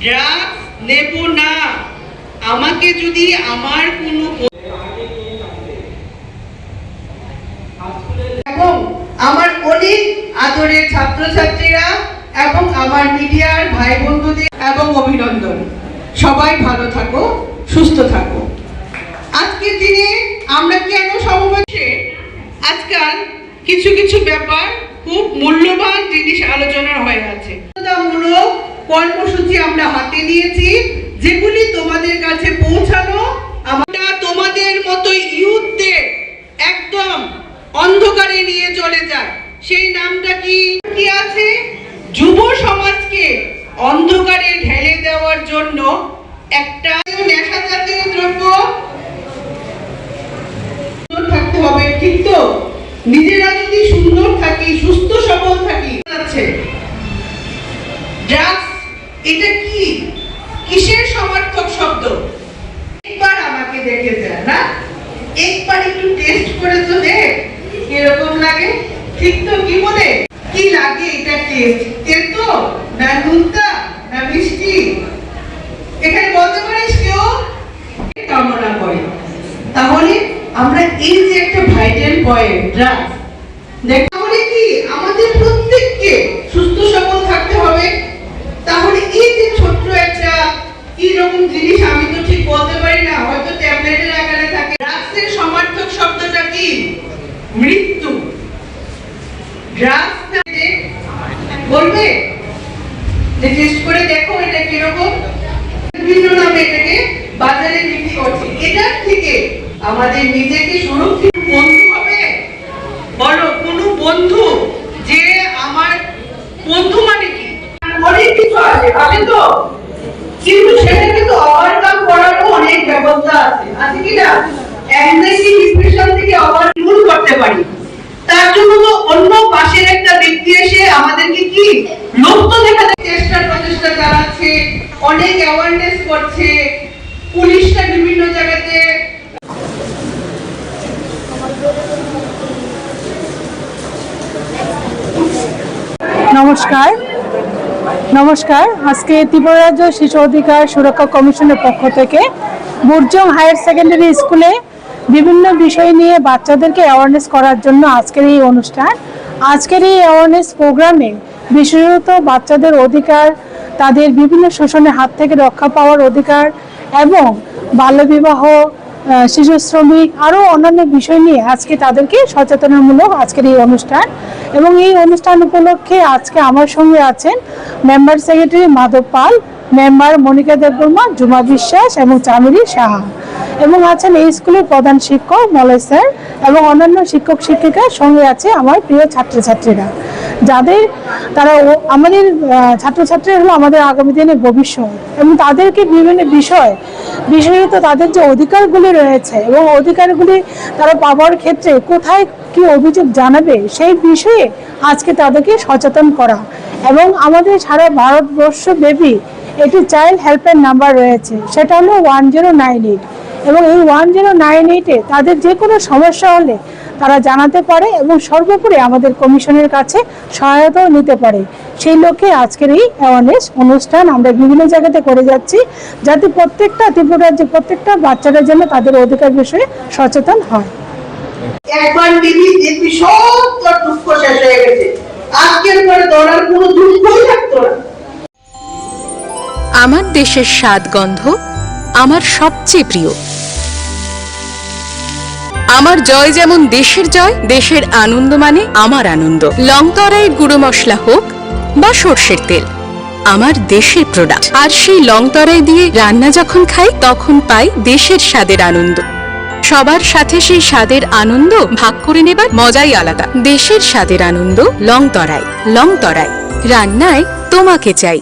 Drugs নেব না। আমাকে যদি আমার কোনো এবং আমার অনেক আদরের ছাত্রছাত্রীরা এবং আমার মিডিয়ার ভাই বন্ধুদের এবং অভিনন্দন। সবাই ভালো থাকো, সুস্থ থাকো। আজকের দিনে আমরা কেন সমবেশে, আজকাল কিছু কিছু ব্যাপার খুব মূল্যবান জিনিস আলোচনা হয়ে আছে। মূলক কর্মসূচি আমরা হাতে নিয়েছি, যেগুলি তোমাদের কাছে পৌঁছানো। আমরা তোমাদের মতো ইউথদের একদম অন্ধকারে নিয়ে চলে যায়। সেই নামটা কি আছে? যুব সমাজকে অন্ধকারে ঢেলে দেওয়ার জন্য একটা নেশা জাতীয় দ্রব্য থাকতে হবে, ঠিক তো? নিজেরা যদি সুন্দর থাকি, সুস্থ সবল থাকি। ড্রাগস এটা কি, কিসের সমার্থক শব্দ? একবার আমাকে দেখে যায় না, একবার একটু টেস্ট করে তো দেখ কিরকম লাগে, ঠিক তো? কি বলে কি লাগে এটা? টেস্ট তেতো না নুনতা না মিষ্টি? এখানে বলতে পারিস কেউ? কামনা করে। তাহলে আমরা এই যে একটা ভাইটাল পয়েন্ট ড্রাগস, তাহলে কি আমাদের প্রত্যেককে সুস্থ সবল থাকতে হবে। তাহলে এই যে ছোট্ট একটা কি রকম জিনিস, আমি তো ঠিক বলতে পারি না, হয়তো ট্যাবলেটের আকারে থাকে। ড্রাগসের সমার্থক শব্দটা কি? মৃত্যু। ড্রাগস বলবে যে টেস্ট করে দেখো এটা কিরকম, বিভিন্ন নামে এটাকে বাজারে বিক্রি করছে। এটার থেকে আমাদের নিজেকে সুরক্ষিত বন্ধু হবে। বলো কোন বন্ধু, যে আমার বন্ধু মানে কি? অনেক কিছু আছে, আছে তো, কিন্তু সেটা কিন্তু ওভারকাম করারও অনেক ব্যবস্থা আছে, আছে কি না? অ্যাংজাইটি ডিপ্রেশন থেকে ওভারকাম করতে পারি। তার জন্য তো অন্য পাশের একটা ব্যক্তি এসে আমাদেরকে কি লক্ষ্য দেখাতে প্রচেষ্টা চালাচ্ছে, অনেক অ্যাওয়ারনেস করছে, পুলিশটা বিভিন্ন জায়গাতে। নমস্কার। আজকে ত্রিপুরা রাজ্য শিশু অধিকার সুরক্ষা কমিশনের পক্ষ থেকে বুর্জং হায়ার সেকেন্ডারি স্কুলে বিভিন্ন বিষয় নিয়ে বাচ্চাদেরকে অ্যাওয়ারনেস করার জন্য আজকের এই অনুষ্ঠান। আজকের এই অ্যাওয়ারনেস প্রোগ্রামে বিশেষত বাচ্চাদের অধিকার, তাদের বিভিন্ন শোষণের হাত থেকে রক্ষা পাওয়ার অধিকার এবং বাল্যবিবাহ, শিশু শ্রমিক আরও অন্যান্য বিষয় নিয়ে আজকে তাদেরকে সচেতনমূলক আজকের এই অনুষ্ঠান। এবং এই অনুষ্ঠান উপলক্ষে আজকে আমার সঙ্গে আছেন মেম্বার সেক্রেটারি মাধব পাল, মেম্বার মনিকা দেববর্মা, জুমা বিশ্বাস এবং চামিলি সাহা, এবং আছেন এই স্কুলের প্রধান শিক্ষক মলয় স্যার এবং অন্যান্য শিক্ষক শিক্ষিকার সঙ্গে আছে আমার প্রিয় ছাত্রছাত্রীরা, যাদের তারা আমাদের ছাত্রছাত্রীরা হলো আমাদের আগামী দিনের ভবিষ্যৎ। এবং তাদেরকে বিভিন্ন বিষয়, বিশেষত তাদের যে অধিকারগুলি রয়েছে এবং অধিকারগুলি তারা পাওয়ার ক্ষেত্রে কোথায় কি অভিযোগ জানাবে সেই বিষয়ে আজকে তাদেরকে সচেতন করা। এবং আমাদের সারা ভারতবর্ষ ব্যাপী একটি চাইল্ড হেল্পলাইন নাম্বার রয়েছে, সেটা হলো 1098। এবং এই 1098-এ তাদের যে কোনো সমস্যা হলে তারা জানাতে পারে এবং সর্বোপরি আমাদের কমিশনের কাছে সহায়তাও নিতে পারে। সেই লক্ষ্যে আজকের এই অ্যাওয়ারনেস অনুষ্ঠান আমরা বিভিন্ন জায়গাতে করে যাচ্ছি, যাতে প্রত্যেকটা ত্রিপুরা রাজ্যে প্রত্যেকটা বাচ্চারা যেন তাদের অধিকার বিষয়ে সচেতন হয়। একবার দিদি দেখবি সব তোর দুঃখ শেষ হয়ে গেছে, আজকের পরে দৌড়ার কোনো দুঃখই থাকতো না। আমার দেশের স্বাদ গন্ধ আমার সবচেয়ে প্রিয়। আমার জয় যেমন দেশের জয়, দেশের আনন্দ মানে আমার আনন্দ। লংতরাইয়ের গুঁড়ো মশলা হোক বা সর্ষের তেল, আমার দেশের প্রোডাক্ট। আর সেই লংতরাই দিয়ে রান্না যখন খাই তখন পাই দেশের স্বাদের আনন্দ। সবার সাথে সেই স্বাদের আনন্দ ভাগ করে নেবার মজাই আলাদা। দেশের স্বাদের আনন্দ লংতরাই। লংতরাই, রান্নায় তোমাকে চাই।